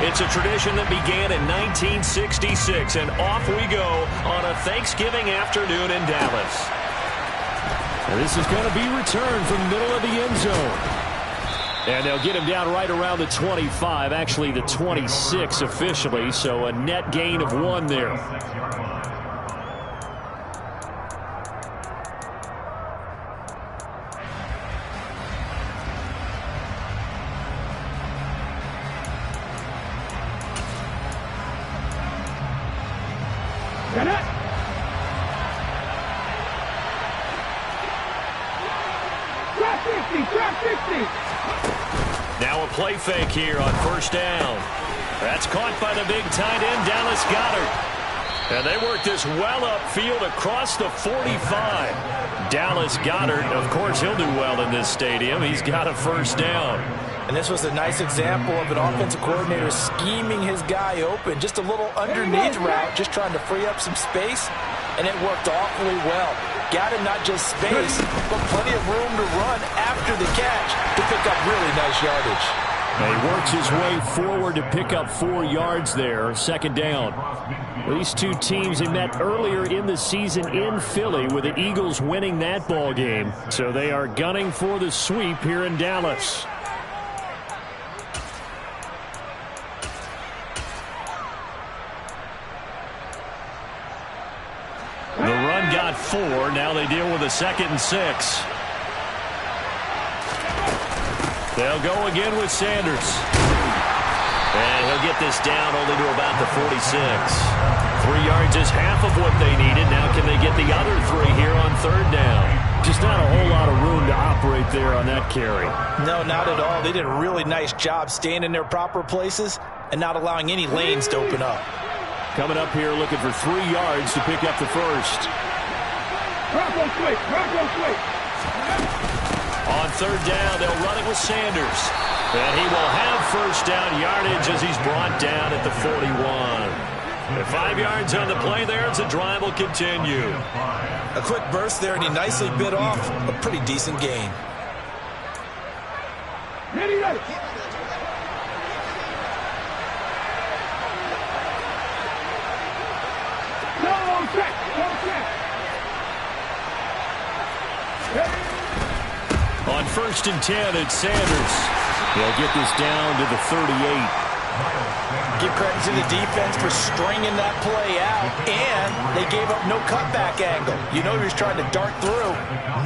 It's a tradition that began in 1966, and off we go on a Thanksgiving afternoon in Dallas. And this is going to be returned from the middle of the end zone. And they'll get him down right around the 25, actually the 26 officially, so a net gain of 1 there. Now a play fake here on first down. That's caught by the big tight end, Dallas Goedert. And they work this well upfield across the 45. Dallas Goedert, of course, he'll do well in this stadium. He's got a first down. And this was a nice example of an offensive coordinator scheming his guy open. Just a little underneath route, just trying to free up some space, and it worked awfully well. Got him not just space, but plenty of room to run after the catch to pick up really nice yardage. And he works his way forward to pick up 4 yards there, second down. These two teams, they met earlier in the season in Philly with the Eagles winning that ball game. So they are gunning for the sweep here in Dallas. The run got 4. Now they deal with a 2nd and 6. They'll go again with Sanders. And he'll get this down only to about the 46. 3 yards is half of what they needed. Now can they get the other 3 here on third down? Just not a whole lot of room to operate there on that carry. No, not at all. They did a really nice job staying in their proper places and not allowing any lanes to open up. Coming up here looking for 3 yards to pick up the first. On third down, they'll run it with Sanders. And he will have first down yardage as he's brought down at the 41. And 5 yards on the play there as the drive will continue. A quick burst there, and he nicely bit off a pretty decent gain. On first and 10, it's Sanders. They'll get this down to the 38. Give credit to the defense for stringing that play out, and they gave up no cutback angle. You know he was trying to dart through.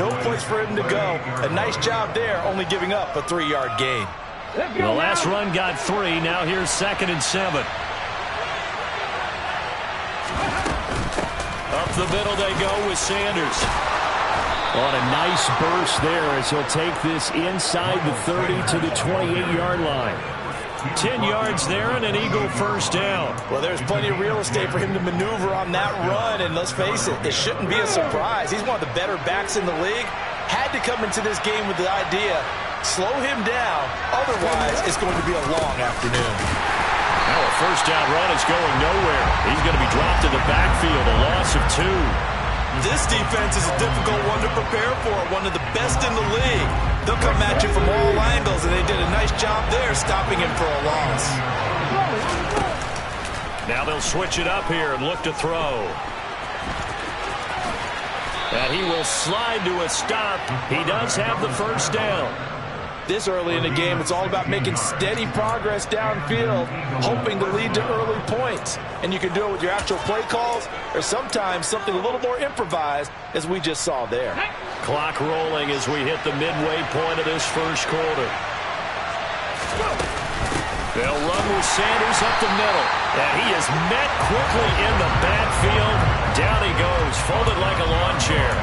No place for him to go. A nice job there, only giving up a 3-yard gain. The last run got 3. Now here's 2nd and 7. Up the middle they go with Sanders. On a nice burst there as he'll take this inside the 30 to the 28-yard line. 10 yards there and an Eagle first down. Well, there's plenty of real estate for him to maneuver on that run, and let's face it, it shouldn't be a surprise. He's one of the better backs in the league. Had to come into this game with the idea, slow him down, otherwise it's going to be a long afternoon. Now a first down run is going nowhere. He's going to be dropped to the backfield, a loss of 2. This defense is a difficult one to prepare for, one of the best in the league. They'll come at you from all angles, and they did a nice job there stopping him for a loss. Now they'll switch it up here and look to throw. And he will slide to a stop. He does have the first down. This early in the game, it's all about making steady progress downfield, hoping to lead to early points. And you can do it with your actual play calls or sometimes something a little more improvised, as we just saw there. Clock rolling as we hit the midway point of this first quarter. They'll run with Sanders up the middle. And he is met quickly in the backfield. Down he goes, folded like a lawn chair.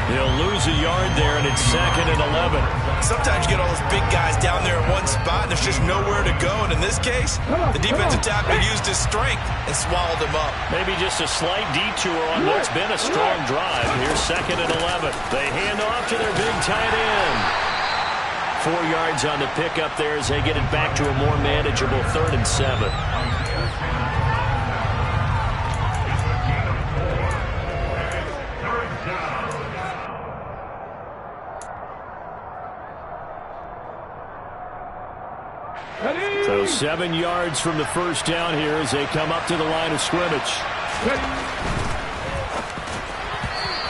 He'll lose a yard there, and it's 2nd and 11. Sometimes you get all those big guys down there in one spot, and there's just nowhere to go. And in this case, the defensive tackle used his strength and swallowed him up. Maybe just a slight detour on what's been a strong drive. Here's 2nd and 11. They hand off to their big tight end. 4 yards on the pickup there as they get it back to a more manageable 3rd and 7. 7 yards from the first down here as they come up to the line of scrimmage.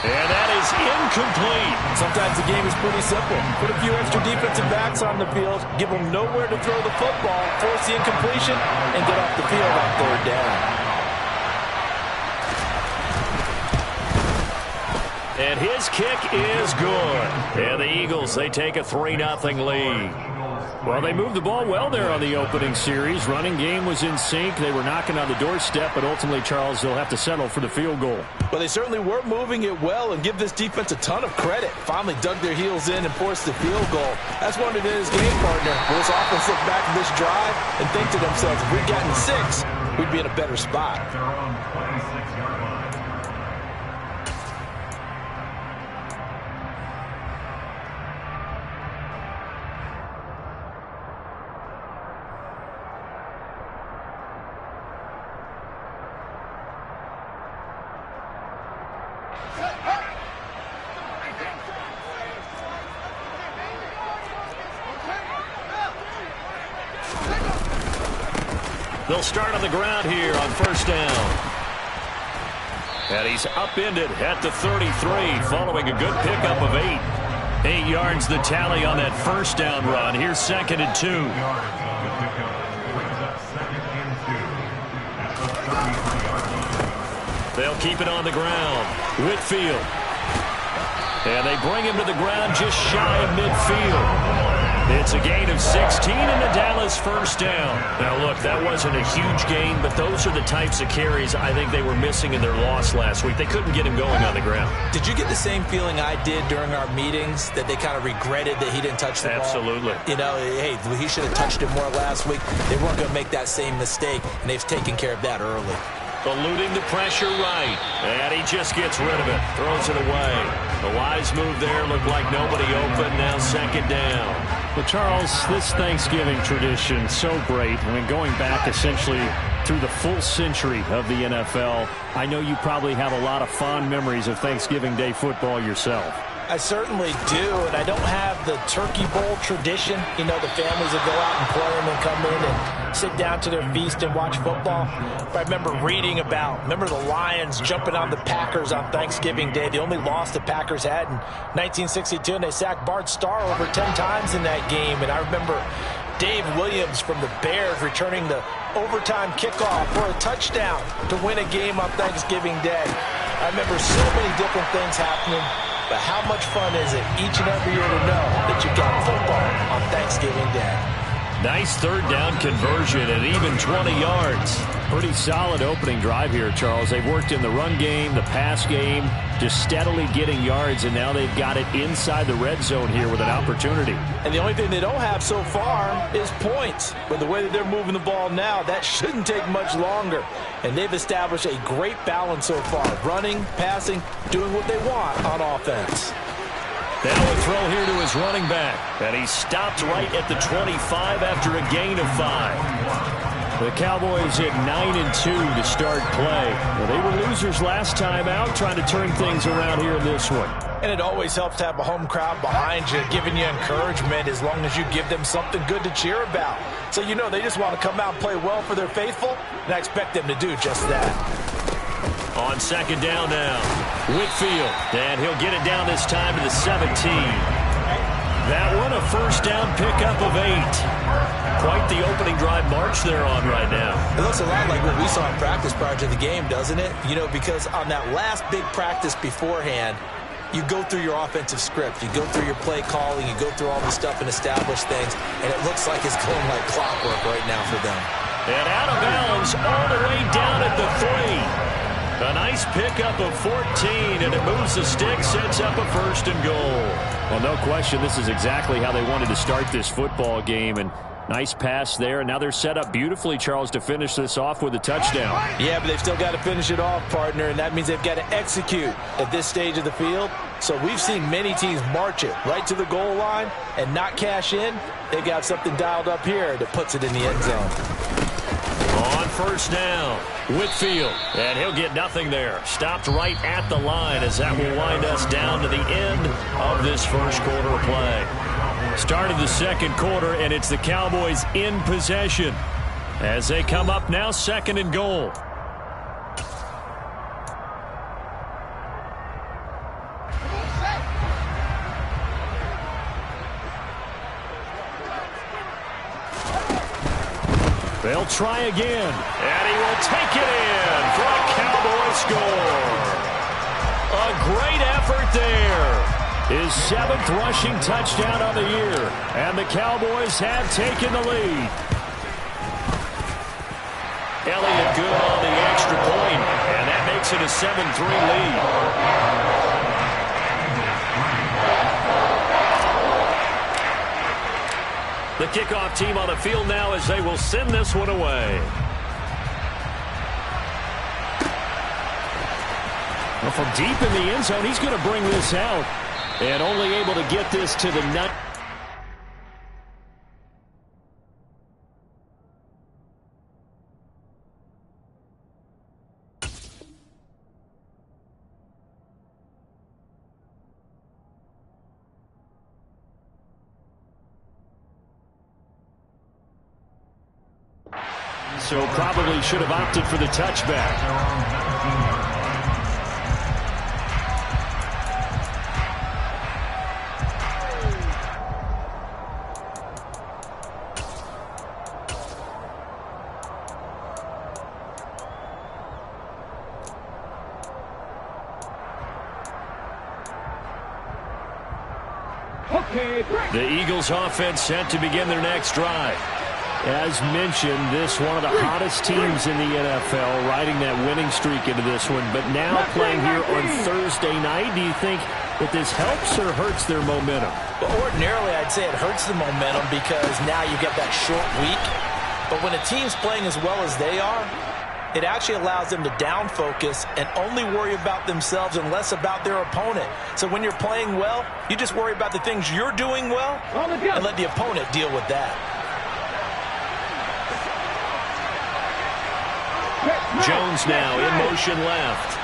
And that is incomplete. Sometimes the game is pretty simple. Put a few extra defensive backs on the field, give them nowhere to throw the football, force the incompletion, and get off the field on third down. And his kick is good. And the Eagles, they take a 3-0 lead. Well, they moved the ball well there on the opening series. Running game was in sync. They were knocking on the doorstep, but ultimately, Charles, they'll have to settle for the field goal. Well, they certainly were moving it well, and give this defense a ton of credit. Finally dug their heels in and forced the field goal. That's what it is, game partner. Will this offense look back at this drive and think to themselves, if we'd gotten 6, we'd be in a better spot. They'll start on the ground here on first down. And he's upended at the 33 following a good pickup of 8. 8 yards the tally on that first down run. Here's 2nd and 2. They'll keep it on the ground. Whitfield. And they bring him to the ground just shy of midfield. It's a gain of 16 and a Dallas first down. Now, look, that wasn't a huge gain, but those are the types of carries I think they were missing in their loss last week. They couldn't get him going on the ground. Did you get the same feeling I did during our meetings, that they kind of regretted that he didn't touch the ball? Absolutely. You know, hey, he should have touched it more last week. They weren't going to make that same mistake, and they've taken care of that early. Eluding the pressure right. And he just gets rid of it. Throws it away. The wise move there looked like nobody open. Now 2nd down. Well, Charles, this Thanksgiving tradition, so great. I mean, going back essentially through the full century of the NFL, I know you probably have a lot of fond memories of Thanksgiving Day football yourself. I certainly do, and I don't have the Turkey Bowl tradition. You know, the families that go out and play and then come in and sit down to their feast and watch football. But I remember reading remember the Lions jumping on the Packers on Thanksgiving Day. The only loss the Packers had in 1962, and they sacked Bart Starr over 10 times in that game. And I remember Dave Williams from the Bears returning the overtime kickoff for a touchdown to win a game on Thanksgiving Day. I remember so many different things happening. But how much fun is it each and every year to know that you got football on Thanksgiving Day? Nice third down conversion at even 20 yards. Pretty solid opening drive here, Charles. They've worked in the run game, the pass game, just steadily getting yards, and now they've got it inside the red zone here with an opportunity. And the only thing they don't have so far is points. But the way that they're moving the ball now, that shouldn't take much longer. And they've established a great balance so far. Running, passing, doing what they want on offense. Now a throw here to his running back. And he stopped right at the 25 after a gain of 5. The Cowboys at 9-2 to start play. Well, they were losers last time out, trying to turn things around here in this one. And it always helps to have a home crowd behind you, giving you encouragement as long as you give them something good to cheer about. So you know they just want to come out and play well for their faithful, and I expect them to do just that. On 2nd down now, Whitfield, and he'll get it down this time to the 17. That one a first down pickup of 8. Quite the opening drive march they're on right now. It looks a lot like what we saw in practice prior to the game, doesn't it? You know, because on that last big practice beforehand, you go through your offensive script, you go through your play calling, you go through all this stuff and establish things, and it looks like it's going like clockwork right now for them. And out of bounds all the way down at the 3. A nice pickup of 14, and it moves the stick, sets up a 1st and goal. Well, no question, this is exactly how they wanted to start this football game, and nice pass there. And now they're set up beautifully, Charles, to finish this off with a touchdown. Yeah, but they've still got to finish it off, partner, and that means they've got to execute at this stage of the field. So we've seen many teams march it right to the goal line and not cash in. They've got something dialed up here that puts it in the end zone. On first down, Whitfield, and he'll get nothing there. Stopped right at the line as that will wind us down to the end of this first quarter of play. Start of the second quarter, and it's the Cowboys in possession. As they come up now, 2nd and goal. They'll try again, and he will take it in for a Cowboy score. A great effort there. His 7th rushing touchdown of the year, and the Cowboys have taken the lead. Elliott good on the extra point, and that makes it a 7-3 lead. The kickoff team on the field now as they will send this one away. Well, from deep in the end zone, he's going to bring this out. And only able to get this to the nut. So probably should have opted for the touchback. The Eagles offense set to begin their next drive. As mentioned, this one of the hottest teams in the NFL, riding that winning streak into this one, but now playing here on Thursday night. Do you think that this helps or hurts their momentum? Well, ordinarily, I'd say it hurts the momentum because now you get that short week. But when a team's playing as well as they are, it actually allows them to down focus and only worry about themselves and less about their opponent. So when you're playing well, you just worry about the things you're doing well and let the opponent deal with that. Jones now in motion left.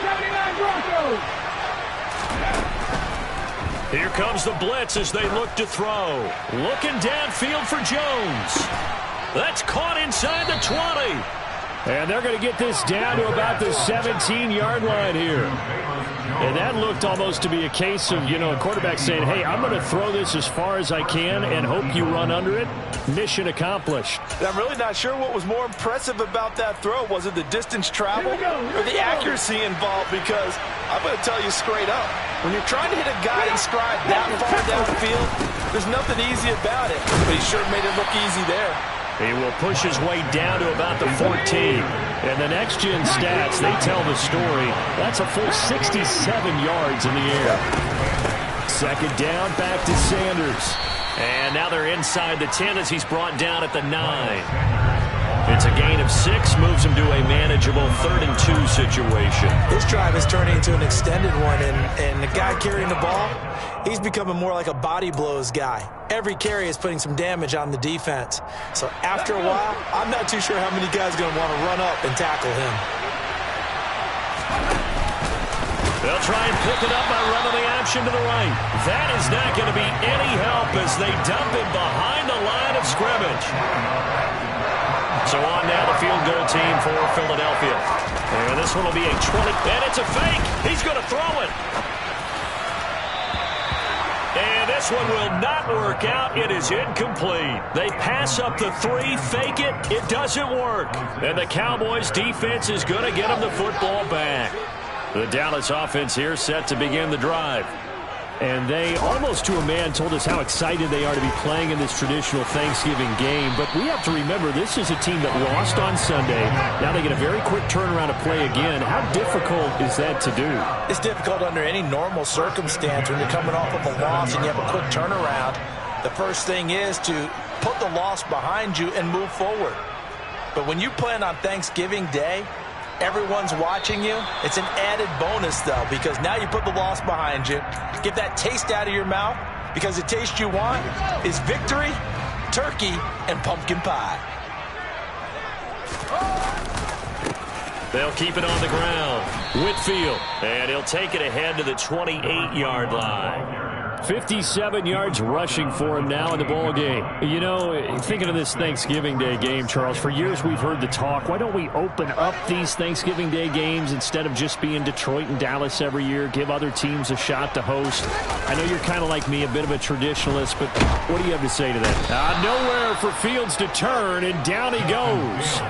79 Broncos. Here comes the blitz as they look to throw. Looking downfield for Jones. That's caught inside the 20. And they're going to get this down to about the 17-yard line here. And that looked almost to be a case of, a quarterback saying, hey, I'm going to throw this as far as I can and hope you run under it. Mission accomplished. I'm really not sure what was more impressive about that throw. Was it the distance traveled or the accuracy involved? Because I'm going to tell you straight up, when you're trying to hit a guy in stride that far downfield, there's nothing easy about it. But he sure made it look easy there. He will push his way down to about the 14. And the next-gen stats, they tell the story. That's a full 67 yards in the air. 2nd down, back to Sanders. And now they're inside the 10 as he's brought down at the 9. It's a gain of 6, moves him to a manageable 3rd and 2 situation. This drive is turning into an extended one, and the guy carrying the ball, he's becoming more like a body blows guy. Every carry is putting some damage on the defense. So after a while, I'm not too sure how many guys are going to want to run up and tackle him. They'll try and pick it up by running the option to the right. That is not going to be any help as they dump him behind the line of scrimmage. So on now the field goal team for Philadelphia. And this one will be a 20. And it's a fake. He's going to throw it. And this one will not work out. It is incomplete. They pass up the 3, fake it. It doesn't work. And the Cowboys defense is going to get them the football back. The Dallas offense here set to begin the drive. And they, almost to a man, told us how excited they are to be playing in this traditional Thanksgiving game. But we have to remember, this is a team that lost on Sunday. Now they get a very quick turnaround to play again. How difficult is that to do? It's difficult under any normal circumstance when you're coming off of a loss and you have a quick turnaround. The first thing is to put the loss behind you and move forward. But when you plan on Thanksgiving Day, everyone's watching you. It's an added bonus, though, because now you put the loss behind you. Get that taste out of your mouth, because the taste you want is victory, turkey, and pumpkin pie. They'll keep it on the ground. Whitfield, and he'll take it ahead to the 28-yard line. 57 yards rushing for him now in the ball game. You know, thinking of this Thanksgiving Day game, Charles, for years we've heard the talk, why don't we open up these Thanksgiving Day games instead of just being Detroit and Dallas every year, give other teams a shot to host? I know you're kind of like me, a bit of a traditionalist, but what do you have to say to that? Nowhere for Fields to turn, and down he goes.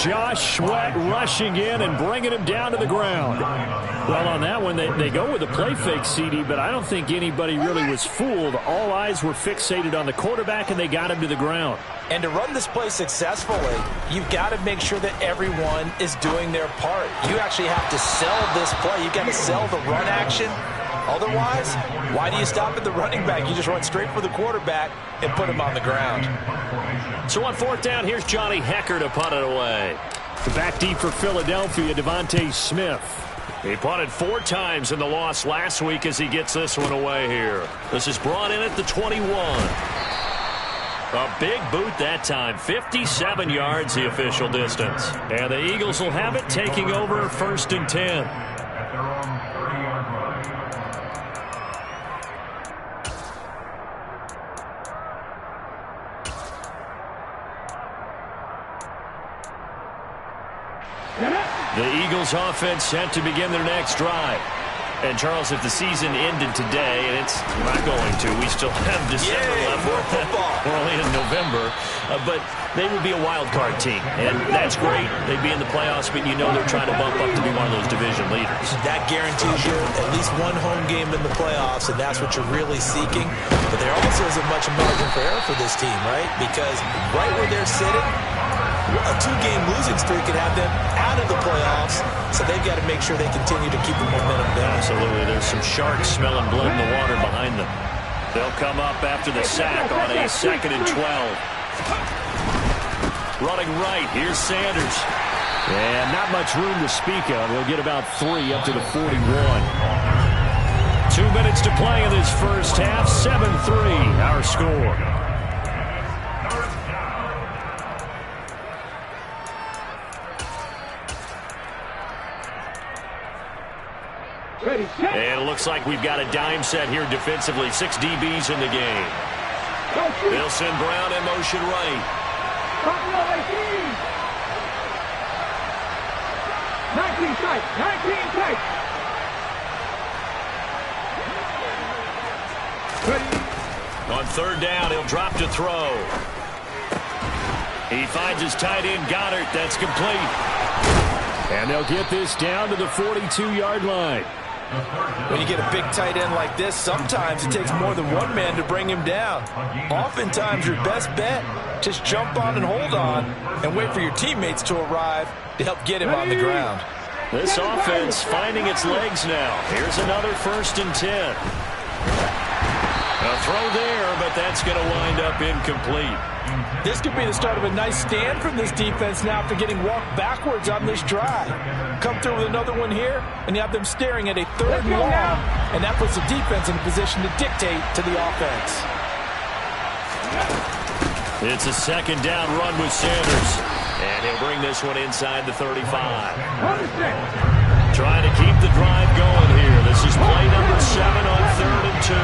Josh Sweat rushing in and bringing him down to the ground. Well, on that one, they go with a play fake, CD, but I don't think anybody really was fooled. All eyes were fixated on the quarterback, and they got him to the ground. And to run this play successfully, you've got to make sure that everyone is doing their part. You actually have to sell this play. You've got to sell the run action. Otherwise, why do you stop at the running back? You just run straight for the quarterback and put him on the ground. So on fourth down, here's Johnny Hekker to punt it away. The back deep for Philadelphia, Devontae Smith. He punted 4 times in the loss last week as he gets this one away here. This is brought in at the 21. A big boot that time. 57 yards the official distance. And the Eagles will have it, taking over 1st and 10. The Eagles offense set to begin their next drive. And, Charles, if the season ended today, and it's not going to, we still have December left. We're only in November. But they would be a wild card team, and that's great. They'd be in the playoffs, but you know they're trying to bump up to be one of those division leaders. That guarantees you at least one home game in the playoffs, and that's what you're really seeking. But there also isn't much margin for error for this team, right? Because right where they're sitting, a 2-game losing streak could have them out of the playoffs, so they've got to make sure they continue to keep the momentum down. Absolutely. There's some sharks smelling blood in the water behind them. They'll come up after the sack on a 2nd and 12. Running right, here's Sanders. And not much room to speak of. They'll get about 3 up to the 41. 2 minutes to play in this first half. 7-3, our score. And it looks like we've got a dime set here defensively. 6 DBs in the game. They'll send Brown in motion right. 19 tight. 19 tight. On 3rd down, he'll drop to throw. He finds his tight end, Goddard. That's complete. And they'll get this down to the 42-yard line. When you get a big tight end like this, sometimes it takes more than one man to bring him down. Oftentimes, your best bet, just jump on and hold on and wait for your teammates to arrive to help get him on the ground. This offense finding its legs now. Here's another 1st and 10. A throw there, but that's going to wind up incomplete. This could be the start of a nice stand from this defense now after getting walked backwards on this drive. Come through with another one here, and you have them staring at a 3rd and long, and that puts the defense in a position to dictate to the offense. It's a 2nd down run with Sanders, and he'll bring this one inside the 35. Trying to keep the drive going here. This is play number 7 on 3rd and 2.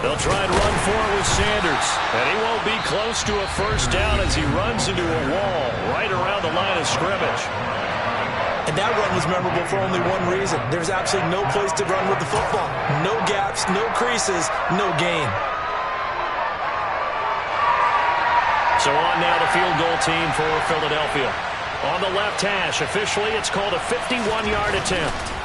They'll try and run for it with Sanders. And he won't be close to a 1st down as he runs into a wall right around the line of scrimmage. And that run was memorable for only one reason. There's absolutely no place to run with the football. No gaps, no creases, no gain. So on now the field goal team for Philadelphia. On the left hash, officially it's called a 51-yard attempt.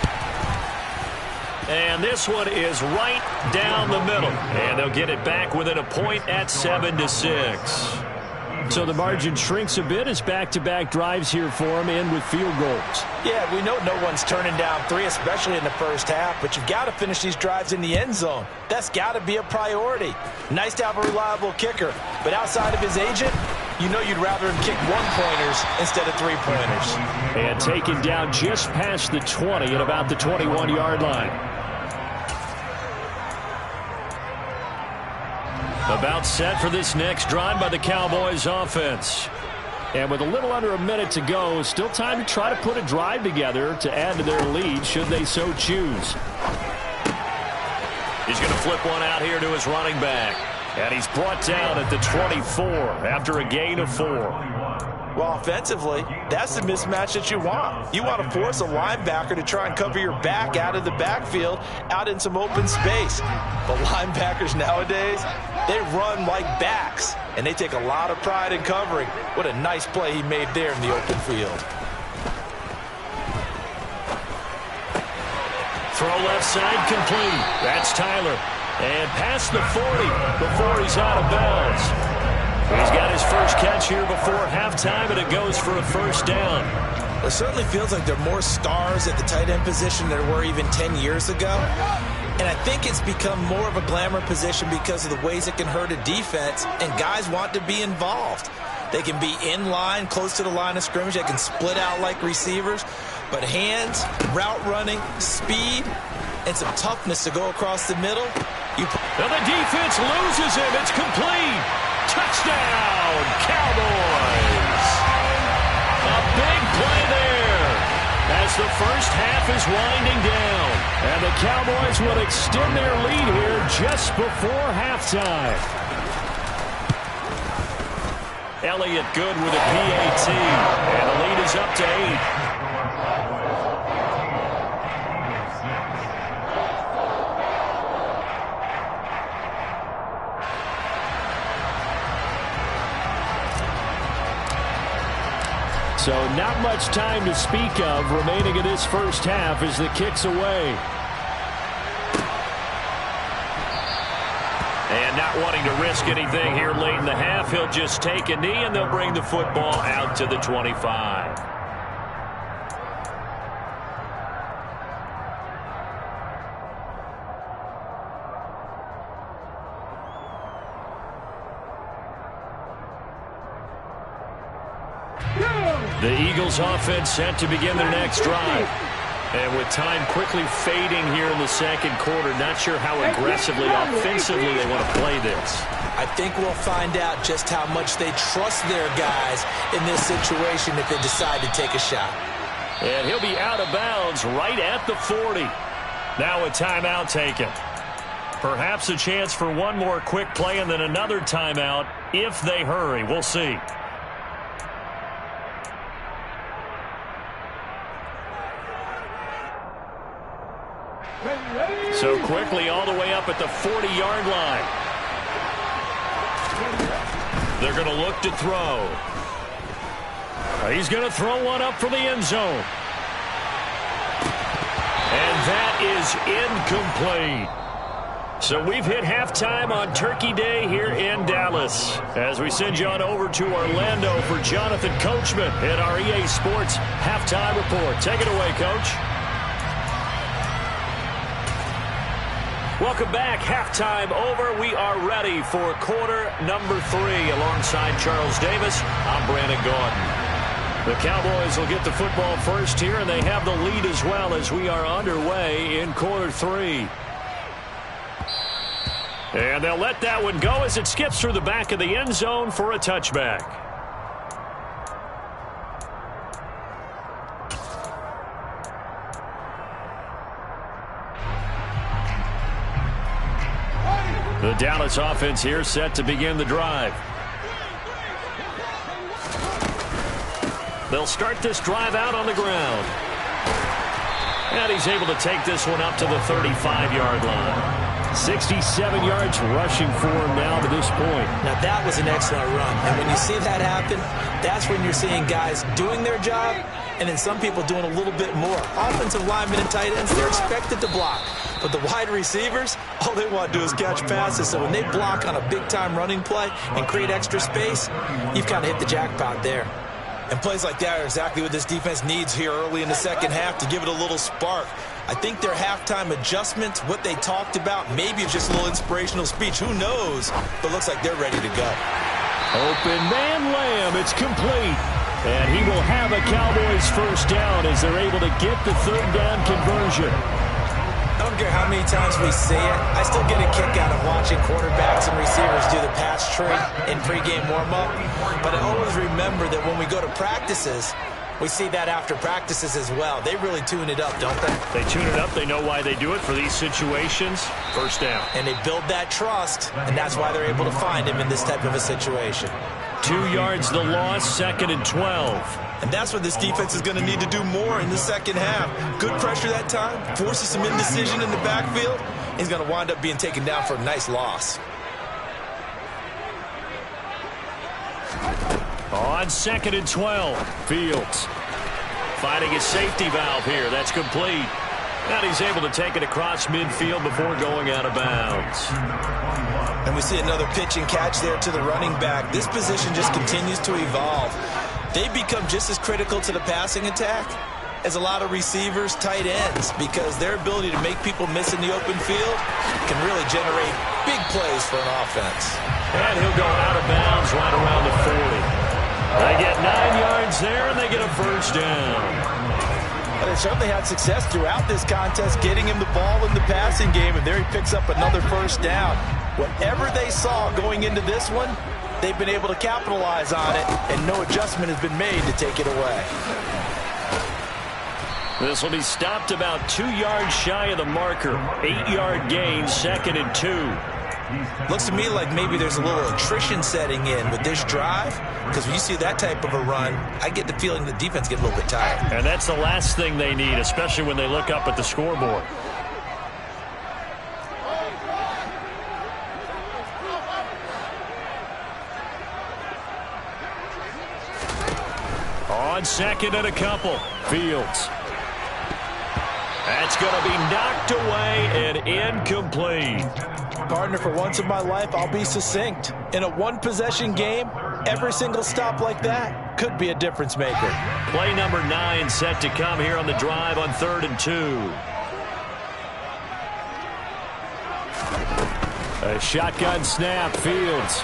And this one is right down the middle. And they'll get it back within a point at 7-6. So the margin shrinks a bit as back-to-back drives here for them end with field goals. Yeah, we know no one's turning down 3, especially in the first half, but you've got to finish these drives in the end zone. That's got to be a priority. Nice to have a reliable kicker, but outside of his agent, you know you'd rather him kick 1-pointers instead of 3-pointers. And taken down just past the 20 at about the 21-yard line. About set for this next drive by the Cowboys offense. And with a little under a minute to go, still time to try to put a drive together to add to their lead should they so choose. He's going to flip one out here to his running back. And he's brought down at the 24 after a gain of 4. Well, offensively, that's the mismatch that you want. You want to force a linebacker to try and cover your back out of the backfield, out in some open space. But linebackers nowadays, they run like backs, and they take a lot of pride in covering. What a nice play he made there in the open field. Throw left side complete. That's Tyler. And past the 40 before he's out of bounds. He's got his first catch here before halftime, and it goes for a first down. It certainly feels like there are more stars at the tight end position than there were even 10 years ago. And I think it's become more of a glamour position because of the ways it can hurt a defense, and guys want to be involved. They can be in line, close to the line of scrimmage. They can split out like receivers. But hands, route running, speed, and some toughness to go across the middle. And the defense loses him. It's complete. Touchdown, Cowboys. A big play there as the first half is winding down. And the Cowboys will extend their lead here just before halftime. Elliott good with a PAT. And the lead is up to 8. So not much time to speak of remaining in this first half as the kick's away. And not wanting to risk anything here late in the half, he'll just take a knee and they'll bring the football out to the 25. The Eagles offense set to begin their next drive. And with time quickly fading here in the second quarter, not sure how aggressively, offensively they want to play this. I think we'll find out just how much they trust their guys in this situation if they decide to take a shot. And he'll be out of bounds right at the 40. Now a timeout taken. Perhaps a chance for one more quick play and then another timeout if they hurry. We'll see. So quickly all the way up at the 40-yard line. They're going to look to throw. He's going to throw one up for the end zone. And that is incomplete. So we've hit halftime on Turkey Day here in Dallas. As we send you on over to Orlando for Jonathan Coachman in our EA Sports Halftime Report. Take it away, Coach. Welcome back. Halftime over. We are ready for quarter number 3 alongside Charles Davis. I'm Brandon Gaudin. The Cowboys will get the football first here, and they have the lead as well as we are underway in quarter 3. And they'll let that one go as it skips through the back of the end zone for a touchback. The Dallas offense here set to begin the drive. They'll start this drive out on the ground. And he's able to take this one up to the 35-yard line. 67 yards rushing for him now to this point. Now that was an excellent run. And when you see that happen, that's when you're seeing guys doing their job and then some people doing a little bit more. Offensive linemen and tight ends, they're expected to block. But the wide receivers, all they want to do is catch passes. So when they block on a big-time running play and create extra space, you've kind of hit the jackpot there. And plays like that are exactly what this defense needs here early in the second half to give it a little spark. I think their halftime adjustments, what they talked about, maybe it's just a little inspirational speech. Who knows? But looks like they're ready to go. Open man Lamb. It's complete. And he will have a Cowboys first down as they're able to get the third down conversion. I don't care how many times we say it, I still get a kick out of watching quarterbacks and receivers do the pass tree in pregame warm-up. But I always remember that when we go to practices, We see that after practices as well. They really tune it up, don't they? They tune it up. They know why they do it for these situations. First down. And they build that trust, and that's why they're able to find him in this type of a situation. 2 yards the loss, 2nd and 12. And that's what this defense is going to need to do more in the second half. Good pressure that time, forces some indecision in the backfield. He's going to wind up being taken down for a nice loss. On 2nd and 12, Fields finding his safety valve here. That's complete. And he's able to take it across midfield before going out of bounds. And we see another pitch and catch there to the running back. This position just continues to evolve. They become just as critical to the passing attack as a lot of receivers, tight ends, because their ability to make people miss in the open field can really generate big plays for an offense. And he'll go out of bounds right around the 40. They get 9 yards there, and they get a first down. But they certainly had success throughout this contest, getting him the ball in the passing game, and there he picks up another first down. Whatever they saw going into this one, they've been able to capitalize on it, and no adjustment has been made to take it away. This will be stopped about 2 yards shy of the marker. 8-yard gain, 2nd and 2. Looks to me like maybe there's a little attrition setting in with this drive, because when you see that type of a run, I get the feeling the defense gets a little bit tired. And that's the last thing they need, especially when they look up at the scoreboard. On 2nd and a couple, Fields. That's going to be knocked away and incomplete. Partner, for once in my life, I'll be succinct. In a one-possession game, every single stop like that could be a difference maker. Play number 9 set to come here on the drive on 3rd and 2. A shotgun snap, Fields.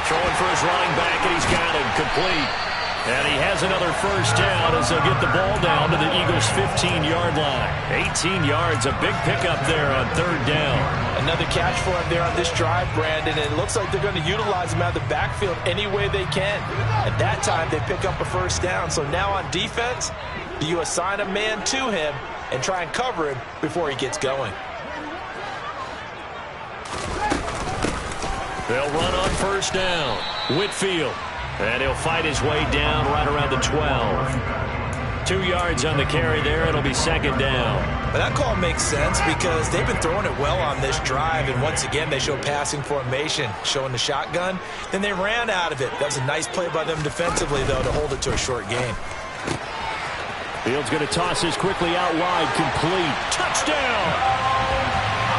Throwing for his running back, and he's got him complete. And he has another first down as they'll get the ball down to the Eagles' 15-yard line. 18 yards, a big pickup there on 3rd down. Another catch for him there on this drive, Brandon, and it looks like they're going to utilize him out of the backfield any way they can. At that time, they pick up a first down. So now on defense, do you assign a man to him and try and cover him before he gets going? They'll run on first down. Whitfield. And he'll fight his way down right around the 12. 2 yards on the carry there. It'll be 2nd down. But that call makes sense because they've been throwing it well on this drive. And once again, they show passing formation, showing the shotgun. Then they ran out of it. That was a nice play by them defensively, though, to hold it to a short gain. Fields going to toss this quickly out wide. Complete. Touchdown!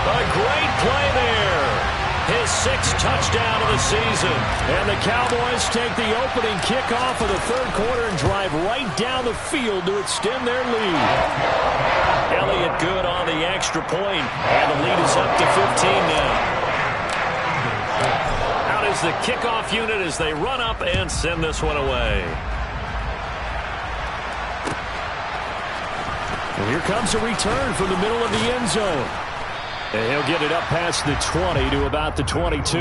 A great play there. His 6th touchdown of the season. And the Cowboys take the opening kickoff of the 3rd quarter and drive right down the field to extend their lead. Elliott good on the extra point, and the lead is up to 15 now. Out is the kickoff unit as they run up and send this one away. And here comes a return from the middle of the end zone. And he'll get it up past the 20 to about the 22.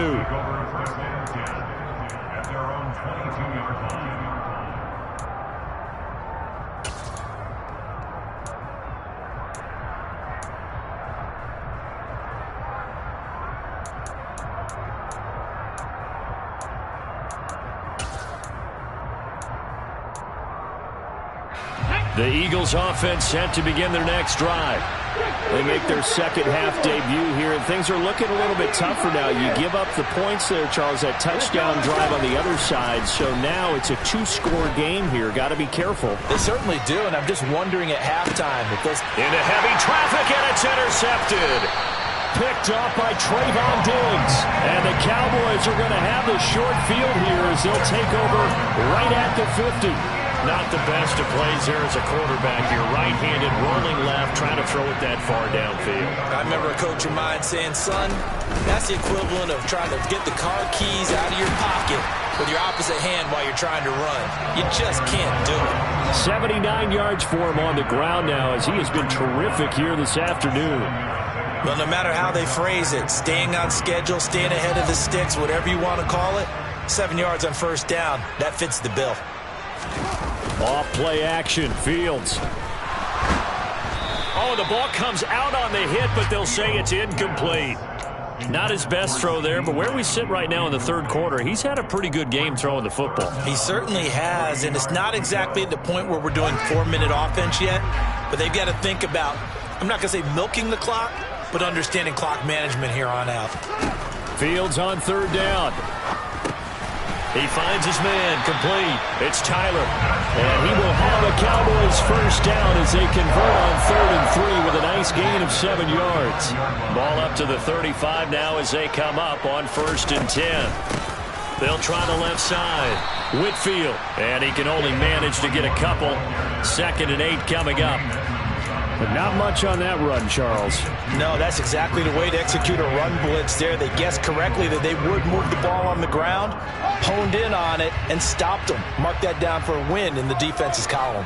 The Eagles offense set to begin their next drive. They make their second half debut here, and things are looking a little bit tougher now. You give up the points there, Charles, that touchdown drive on the other side. So now it's a 2-score game here. Got to be careful. They certainly do, and I'm just wondering at halftime if those... Into heavy traffic, and it's intercepted. Picked off by Trayvon Diggs. And the Cowboys are going to have the short field here as they'll take over right at the 50. Not the best of plays there as a quarterback. You're right-handed, rolling left, trying to throw it that far downfield. I remember a coach of mine saying, son, that's the equivalent of trying to get the car keys out of your pocket with your opposite hand while you're trying to run. You just can't do it. 79 yards for him on the ground now as he has been terrific here this afternoon. Well, no matter how they phrase it, staying on schedule, staying ahead of the sticks, whatever you want to call it, 7 yards on first down, that fits the bill. Off play action, Fields. Oh, the ball comes out on the hit, but they'll say it's incomplete. Not his best throw there, but where we sit right now in the third quarter, he's had a pretty good game throwing the football. He certainly has, and it's not exactly at the point where we're doing 4-minute offense yet, but they've got to think about, I'm not going to say milking the clock, but understanding clock management here on out. Fields on third down. He finds his man, complete. It's Tyler. And he will have a Cowboys first down as they convert on 3rd and 3 with a nice gain of 7 yards. Ball up to the 35 now as they come up on 1st and 10. They'll try the left side. Whitfield. And he can only manage to get a couple. 2nd and 8 coming up. But not much on that run, Charles. No, that's exactly the way to execute a run blitz there. They guessed correctly that they would move the ball on the ground, honed in on it, and stopped them. Mark that down for a win in the defense's column.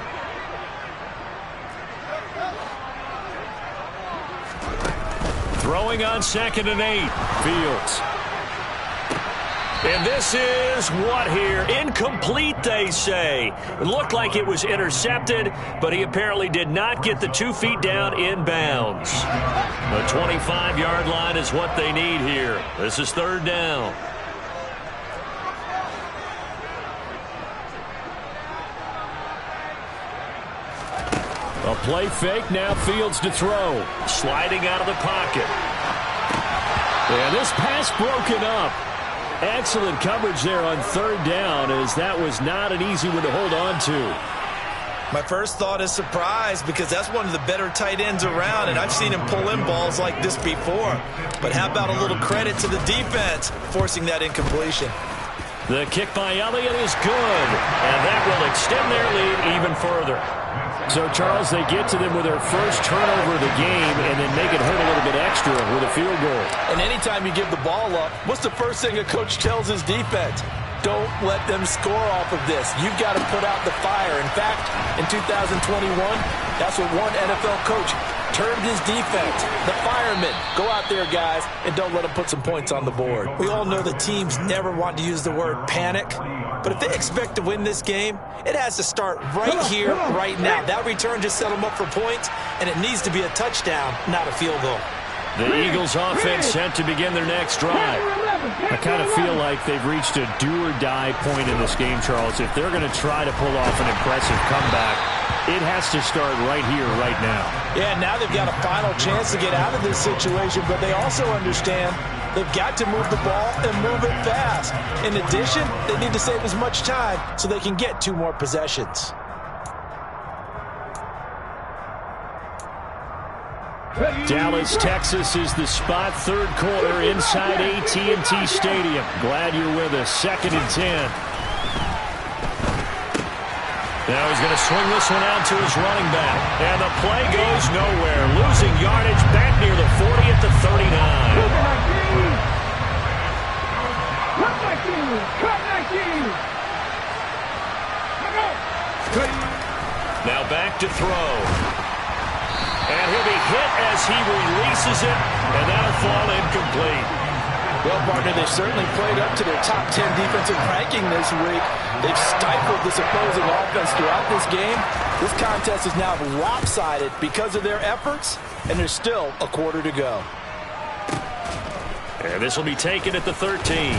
Throwing on 2nd and 8. Fields. And this is what here? Incomplete, they say. It looked like it was intercepted, but he apparently did not get the 2 feet down in bounds. The 25-yard line is what they need here. This is 3rd down. A play fake, now Fields to throw. Sliding out of the pocket. And this pass broken up. Excellent coverage there on 3rd down, as that was not an easy one to hold on to. My first thought is surprise, because that's one of the better tight ends around, and I've seen him pull in balls like this before. But how about a little credit to the defense forcing that incompletion? The kick by Elliott is good, and that will extend their lead even further. So, Charles, they get to them with their first turnover of the game and then make it hurt a little bit extra with a field goal. And anytime you give the ball up, what's the first thing a coach tells his defense? Don't let them score off of this. You've got to put out the fire. In fact, in 2021, that's what one NFL coach termed his defense, the firemen. Go out there, guys, and don't let them put some points on the board. We all know the teams never want to use the word panic, but if they expect to win this game, it has to start right here, right now. That return just set them up for points, and it needs to be a touchdown, not a field goal. The Eagles offense set to begin their next drive. I kind of feel like they've reached a do-or-die point in this game, Charles. If they're going to try to pull off an impressive comeback, it has to start right here, right now. Yeah, now they've got a final chance to get out of this situation, but they also understand they've got to move the ball and move it fast. In addition, they need to save as much time so they can get 2 more possessions. Dallas, Texas is the spot. 3rd quarter inside AT&T Stadium. Glad you're with us. 2nd and 10. Now he's going to swing this one out to his running back. And the play goes nowhere. Losing yardage back near the 40 at the 39. Now back to throw. And he'll be hit as he releases it, and that'll fall incomplete. Well, partner, they've certainly played up to their top 10 defensive ranking this week. They've stifled this opposing offense throughout this game. This contest is now lopsided because of their efforts, and there's still a quarter to go. And this will be taken at the 13.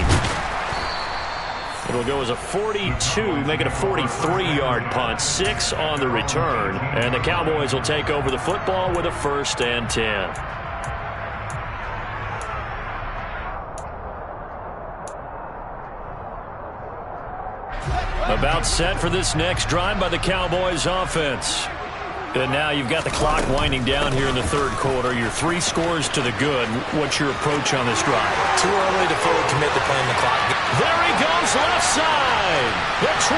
It'll go as a 42, make it a 43-yard punt, 6 on the return. And the Cowboys will take over the football with a 1st and 10. About set for this next drive by the Cowboys offense. And now you've got the clock winding down here in the 3rd quarter. Your 3 scores to the good. What's your approach on this drive? Too early to fully commit to playing the clock. There he goes, left side. The 20.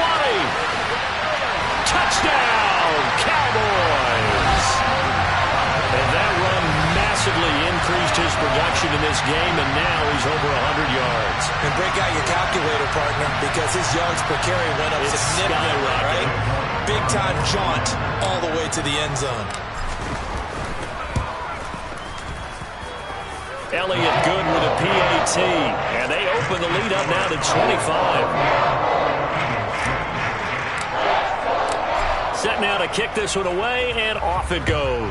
Touchdown, Cowboys. And that run massively increased his production in this game, and now he's over 100 yards. And break out your calculator, partner, because his yards per carry went up significantly, right? Big-time jaunt all the way to the end zone. Elliott good with a PAT, and they open the lead up now to 25. set now to kick this one away, and off it goes.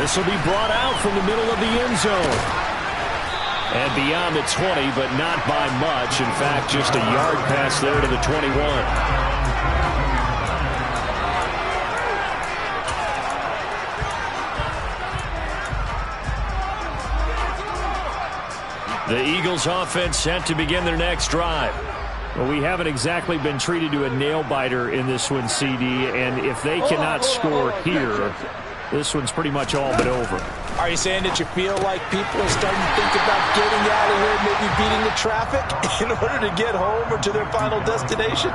This will be brought out from the middle of the end zone. And beyond the 20, but not by much. In fact, just a yard pass there to the 21. The Eagles offense set to begin their next drive. Well, we haven't exactly been treated to a nail-biter in this one, CD, and if they cannot score here, this one's pretty much all but over. Are you saying that you feel like people are starting to think about getting out of here, maybe beating the traffic in order to get home or to their final destination?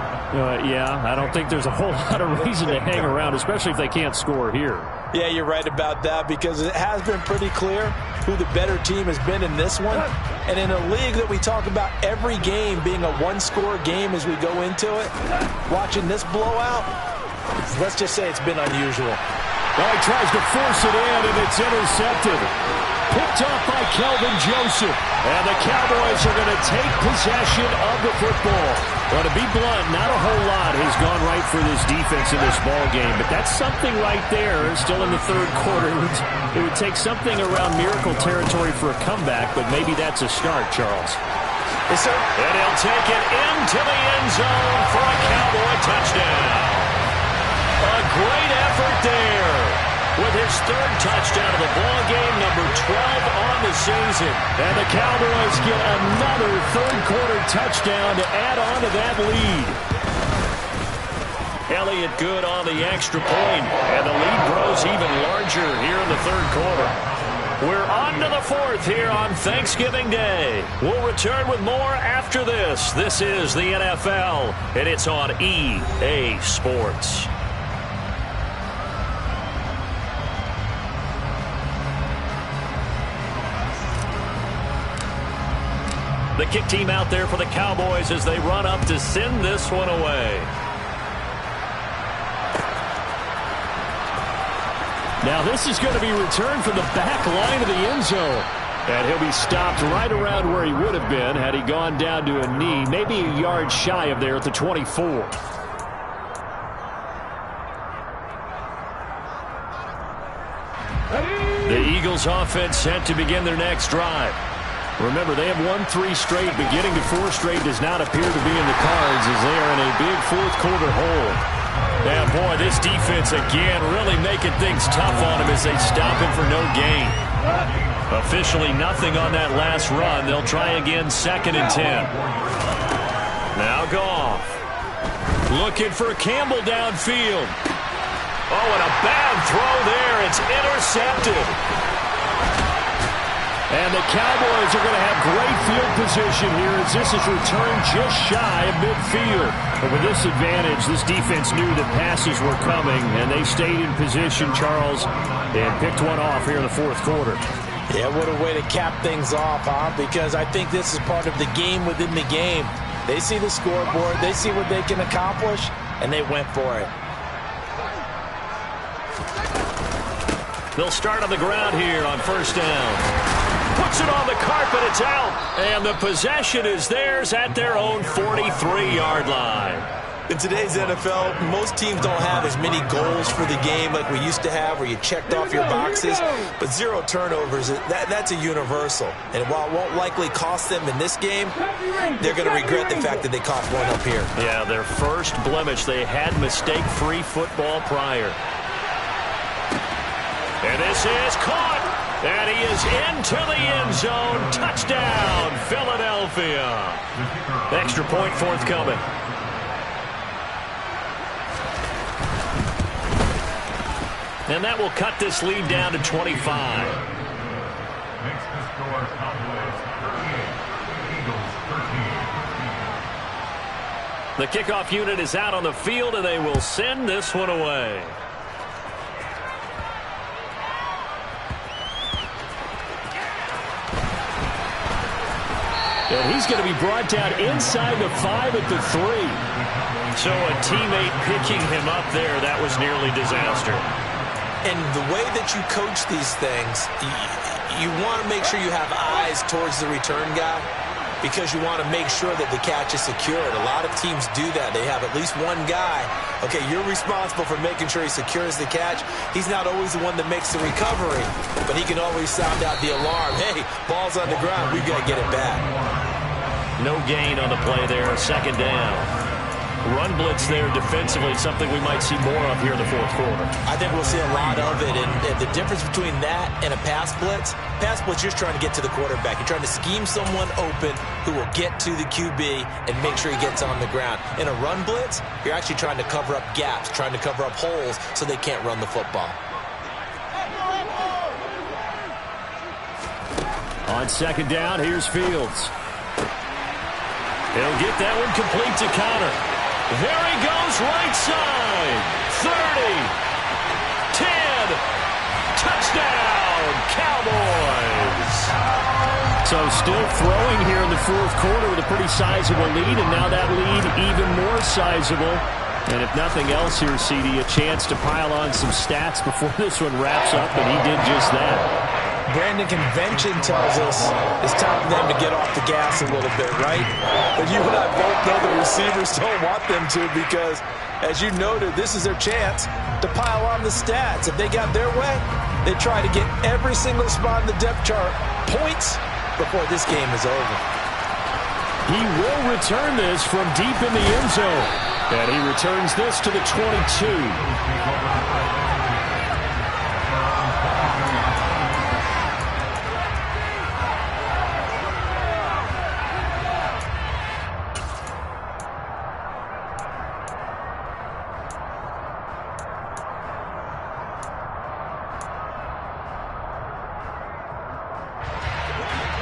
Yeah, I don't think there's a whole lot of reason to hang around, especially if they can't score here. Yeah, you're right about that, because it has been pretty clear who the better team has been in this one. And in a league that we talk about every game being a one-score game as we go into it, watching this blowout, let's just say it's been unusual. Well, he tries to force it in, and it's intercepted. Picked off by Kelvin Joseph. And the Cowboys are going to take possession of the football. Well, to be blunt, not a whole lot has gone right for this defense in this ball game, but that's something right there. Still in the third quarter. It would take something around miracle territory for a comeback, but maybe that's a start, Charles. Yes, sir. And he'll take it into the end zone for a Cowboy touchdown. A great effort there with his third touchdown of the ball game, number 12 on the season. And the Cowboys get another third-quarter touchdown to add on to that lead. Elliott good on the extra point, and the lead grows even larger here in the third quarter. We're on to the fourth here on Thanksgiving Day. We'll return with more after this. This is the NFL, and it's on EA Sports. The kick team out there for the Cowboys as they run up to send this one away. Now this is going to be returned from the back line of the end zone. And he'll be stopped right around where he would have been had he gone down to a knee, maybe a yard shy of there at the 24. The Eagles offense set to begin their next drive. Remember, they have won 3 straight, but getting to 4 straight does not appear to be in the cards as they are in a big fourth-quarter hole. Yeah, boy, this defense again really making things tough on him as they stop him for no gain. Officially nothing on that last run. They'll try again, 2nd and 10. Now Goff. Looking for Campbell downfield. Oh, and a bad throw there. It's intercepted. And the Cowboys are going to have great field position here as this is returned just shy of midfield. But with this advantage, this defense knew that passes were coming, and they stayed in position, Charles, and picked one off here in the fourth quarter. Yeah, what a way to cap things off, huh? Because I think this is part of the game within the game. They see the scoreboard, they see what they can accomplish, and they went for it. They'll start on the ground here on first down. Puts it on the carpet, it's out. And the possession is theirs at their own 43-yard line. In today's NFL, most teams don't have as many goals for the game like we used to have where you checked off your boxes. But 0 turnovers, that's a universal. And while it won't likely cost them in this game, they're going to regret the fact that they coughed one up here. Yeah, their first blemish. They had mistake-free football prior. And this is caught. And he is into the end zone. Touchdown, Philadelphia. Extra point forthcoming. And that will cut this lead down to 25. Makes the score Cowboys 38, Eagles 13. The kickoff unit is out on the field, and they will send this one away. And he's going to be brought down inside the 5 at the 3. So a teammate picking him up there, that was nearly disaster. And the way that you coach these things, you want to make sure you have eyes towards the return guy. because you want to make sure that the catch is secured. A lot of teams do that. They have at least one guy. Okay, you're responsible for making sure he secures the catch. He's not always the one that makes the recovery, but he can always sound out the alarm. Hey, ball's on the ground. We've got to get it back. No gain on the play there. Second down. Run blitz there defensively, something we might see more of here in the fourth quarter. I think we'll see a lot of it, and the difference between that and a pass blitz, you're just trying to get to the quarterback. You're trying to scheme someone open who will get to the QB and make sure he gets on the ground. In a run blitz, you're actually trying to cover up gaps, trying to cover up holes so they can't run the football. On second down, here's Fields. He'll get that one complete to Conner. There he goes, right side. 30. 10. Touchdown, Cowboys. So still throwing here in the fourth quarter with a pretty sizable lead, and now that lead even more sizable. And if nothing else here, CD, a chance to pile on some stats before this one wraps up, and he did just that. Brandon, convention tells us it's time for them to get off the gas a little bit, right? But you and I both know the receivers don't want them to because, as you noted, this is their chance to pile on the stats. If they got their way, they try to get every single spot in the depth chart points before this game is over. He will return this from deep in the end zone. And he returns this to the 22.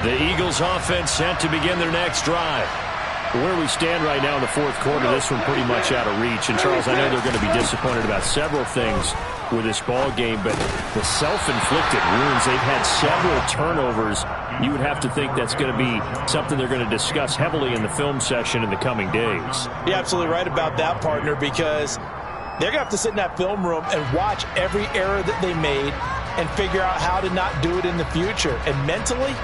The Eagles offense set to begin their next drive. Where we stand right now in the fourth quarter, this one pretty much out of reach. And, Charles, I know they're going to be disappointed about several things with this ball game, but the self-inflicted wounds, they've had several turnovers. You would have to think that's going to be something they're going to discuss heavily in the film session in the coming days. You're absolutely right about that, partner, because they're going to have to sit in that film room and watch every error that they made and figure out how to not do it in the future. And mentally,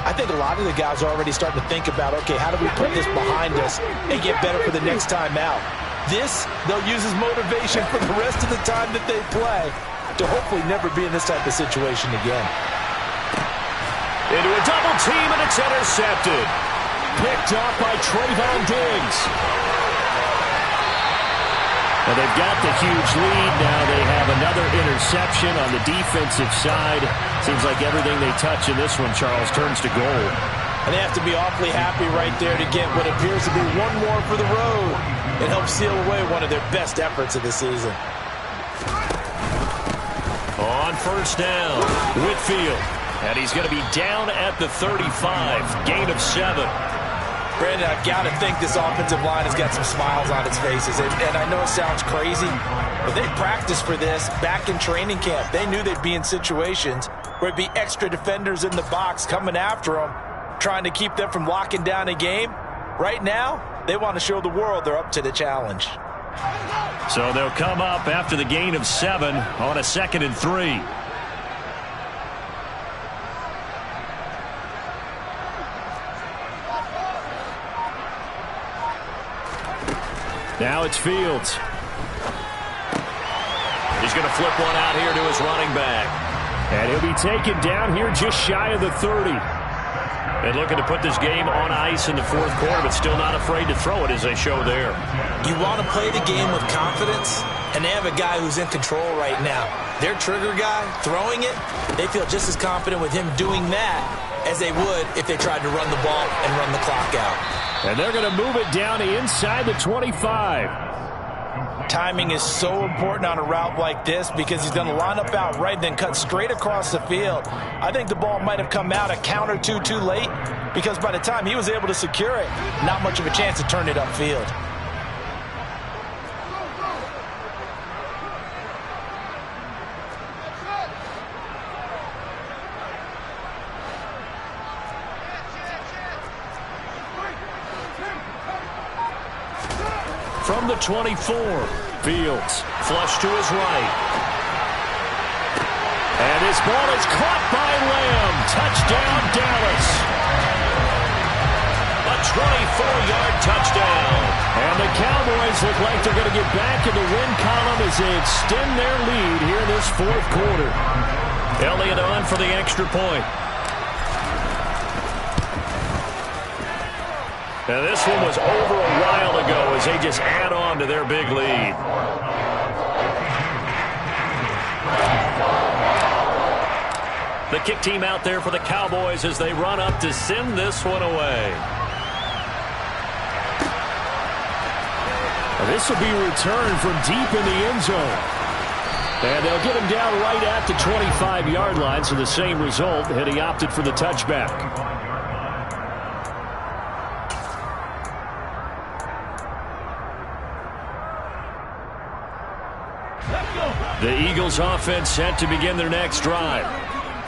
I think a lot of the guys are already starting to think about, okay, how do we put this behind us and get better for the next time out? This, they'll use as motivation for the rest of the time that they play to hopefully never be in this type of situation again. Into a double team, and it's intercepted. Picked off by Trayvon Diggs. And they've got the huge lead. Now they have another interception on the defensive side. Seems like everything they touch in this one, Charles, turns to gold. And they have to be awfully happy right there to get what appears to be one more for the road and help seal away one of their best efforts of the season. On first down, Whitfield. And he's going to be down at the 35. Gain of 7. Brandon, I've got to think this offensive line has got some smiles on its faces. And I know it sounds crazy, but they practiced for this back in training camp. They knew they'd be in situations where it'd be extra defenders in the box coming after them, trying to keep them from locking down a game. Right now, they want to show the world they're up to the challenge. So they'll come up after the gain of 7 on a 2nd and 3. Now it's Fields. He's going to flip one out here to his running back. And he'll be taken down here just shy of the 30. And looking to put this game on ice in the fourth quarter, but still not afraid to throw it as they show there. You want to play the game with confidence, and they have a guy who's in control right now. Their trigger guy, throwing it, they feel just as confident with him doing that as they would if they tried to run the ball and run the clock out. And they're going to move it down inside the 25. Timing is so important on a route like this because he's going to line up out right, then cut straight across the field. I think the ball might have come out a count or two too late because by the time he was able to secure it, not much of a chance to turn it upfield. From the 24, Fields flush to his right. And his ball is caught by Lamb. Touchdown, Dallas. the Cowboys look like they're going to get back in the win column as they extend their lead here in this fourth quarter. Elliott on for the extra point. And this one was over a while ago as they just add on to their big lead. The kick team out there for the Cowboys as they run up to send this one away. This will be returned from deep in the end zone. And they'll get him down right at the 25-yard line, so the same result, and he opted for the touchback. The Eagles offense set to begin their next drive.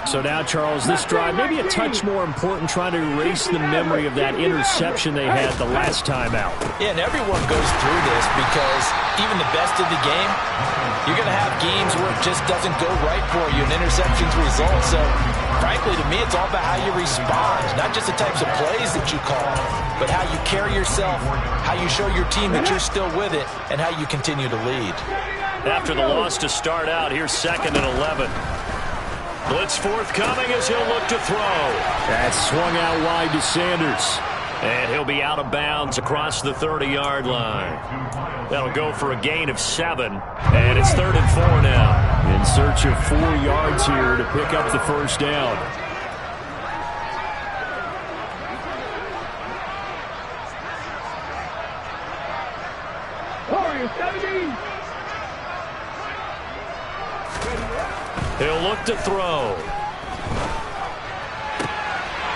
So now, Charles, this drive maybe a touch more important, trying to erase the memory of that interception they had the last time out. Yeah, and everyone goes through this because even the best of the game, you're going to have games where it just doesn't go right for you, and interceptions result. So, frankly, to me, it's all about how you respond, not just the types of plays that you call, but how you carry yourself, how you show your team that you're still with it, and how you continue to lead. After the loss to start out, here's 2nd and 11. Blitz forthcoming as he'll look to throw. That's swung out wide to Sanders. And he'll be out of bounds across the 30-yard line. That'll go for a gain of 7. And it's 3rd and 4 now. In search of 4 yards here to pick up the first down. Warriors 17. He'll look to throw.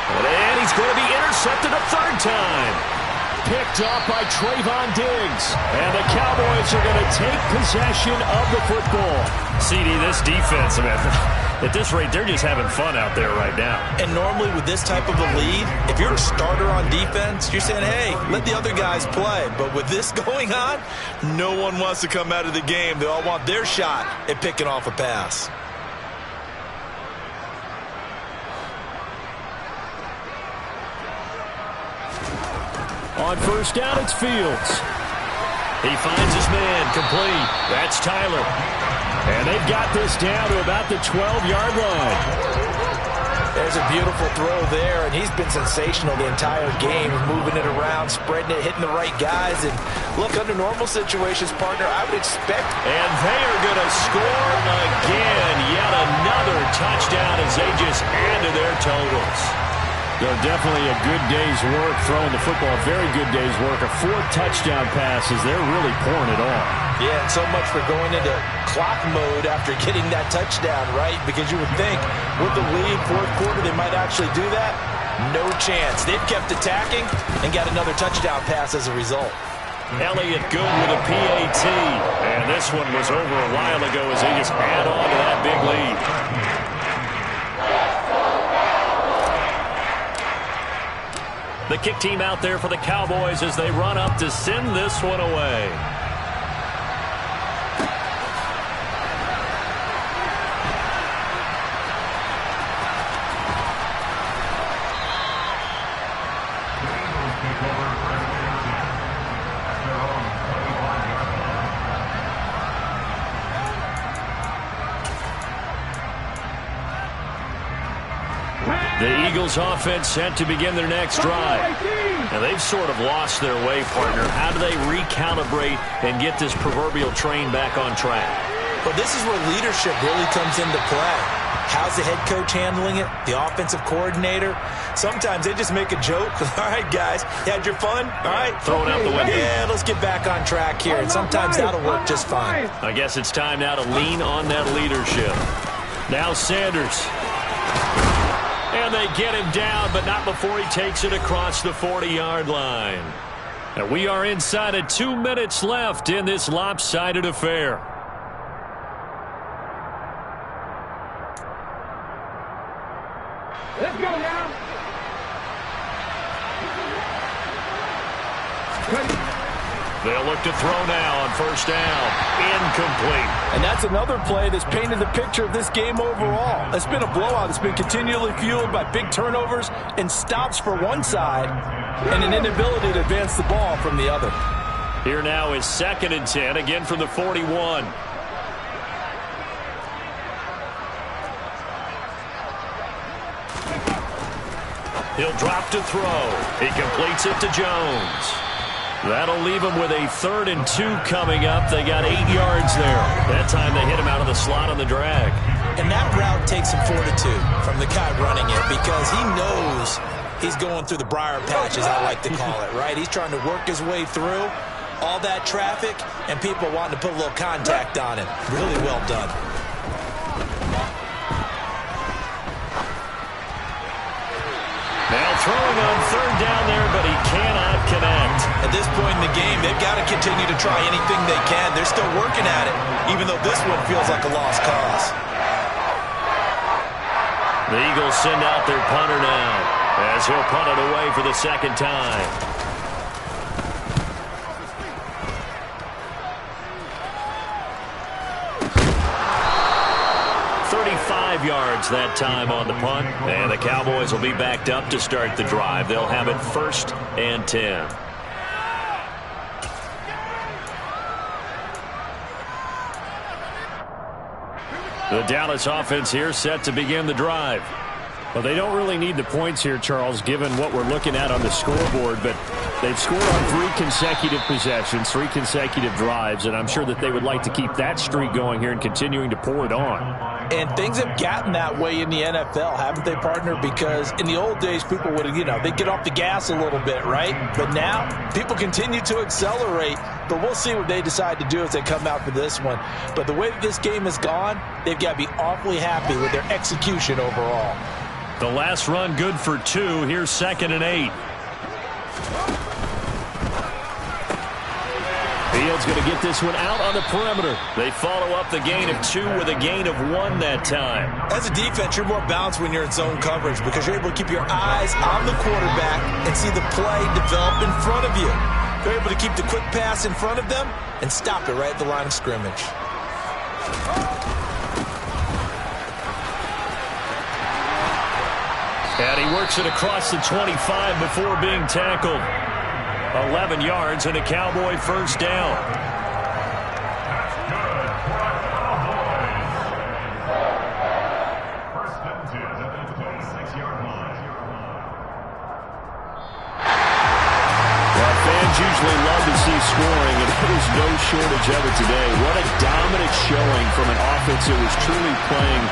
And he's going to be intercepted a 3rd time. Picked off by Trayvon Diggs. And the Cowboys are going to take possession of the football. CD, this defense, man, at this rate, they're just having fun out there right now. And normally with this type of a lead, if you're a starter on defense, you're saying, hey, let the other guys play. But with this going on, no one wants to come out of the game. They all want their shot at picking off a pass. On first down, it's Fields. He finds his man, complete. That's Tyler. And they've got this down to about the 12-yard line. There's a beautiful throw there, and he's been sensational the entire game, moving it around, spreading it, hitting the right guys. And look, under normal situations, partner, I would expect. And they are going to score again. Yet another touchdown as they just add to their totals. They're definitely a good day's work throwing the football. Very good day's work. A 4th touchdown pass as they're really pouring it on. Yeah, and so much for going into clock mode after getting that touchdown, right? Because you would think with the lead, 4th quarter, they might actually do that. No chance. They've kept attacking and got another touchdown pass as a result. Elliott good with a PAT. And this one was over a while ago as they just add on to that big lead. The kick team out there for the Cowboys as they run up to send this one away. The Eagles offense set to begin their next drive. Now they've sort of lost their way, partner. How do they recalibrate and get this proverbial train back on track? Well, this is where leadership really comes into play. How's the head coach handling it? The offensive coordinator? Sometimes they just make a joke. All right, guys, you had your fun? All right, throw it out the window. Yeah, let's get back on track here. And sometimes that'll work just fine. I guess it's time now to lean on that leadership. Now Sanders. And they get him down, but not before he takes it across the 40-yard line. And we are inside of 2 minutes left in this lopsided affair. Let's go now. They'll look to throw now on first down. Incomplete. And that's another play that's painted the picture of this game overall. It's been a blowout. It's been continually fueled by big turnovers and stops for one side and an inability to advance the ball from the other. Here now is 2nd and 10, again from the 41. He'll drop to throw. He completes it to Jones. That'll leave him with a 3rd and 2 coming up. They got 8 yards there. That time they hit him out of the slot on the drag. And that route takes some fortitude from the guy running it because he knows he's going through the briar patch, as I like to call it, right? He's trying to work his way through all that traffic and people wanting to put a little contact on him. Really well done. Now throwing on 3rd down there, but he cannot connect. At this point in the game, they've got to continue to try anything they can. They're still working at it, even though this one feels like a lost cause. The Eagles send out their punter now, as he'll punt it away for the 2nd time. Yards that time on the punt, and the Cowboys will be backed up to start the drive. They'll have it 1st and 10. The Dallas offense here set to begin the drive. Well, they don't really need the points here, Charles, given what we're looking at on the scoreboard, but they've scored on 3 consecutive possessions, 3 consecutive drives, and I'm sure that they would like to keep that streak going here and continuing to pour it on. And things have gotten that way in the NFL, haven't they, partner? Because in the old days, people would, they'd get off the gas a little bit, right? But now, people continue to accelerate, but we'll see what they decide to do as they come out for this one. But the way that this game has gone, they've got to be awfully happy with their execution overall. The last run good for 2. Here's 2nd and 8. Fields going to get this one out on the perimeter. They follow up the gain of 2 with a gain of 1 that time. As a defense, you're more balanced when you're in zone coverage because you're able to keep your eyes on the quarterback and see the play develop in front of you. You're able to keep the quick pass in front of them and stop it right at the line of scrimmage. And he works it across the 25 before being tackled. 11 yards and a Cowboy 1st down. Well, fans usually love to see scoring, and there's no shortage of it today. What a dominant showing from an offense that was truly playing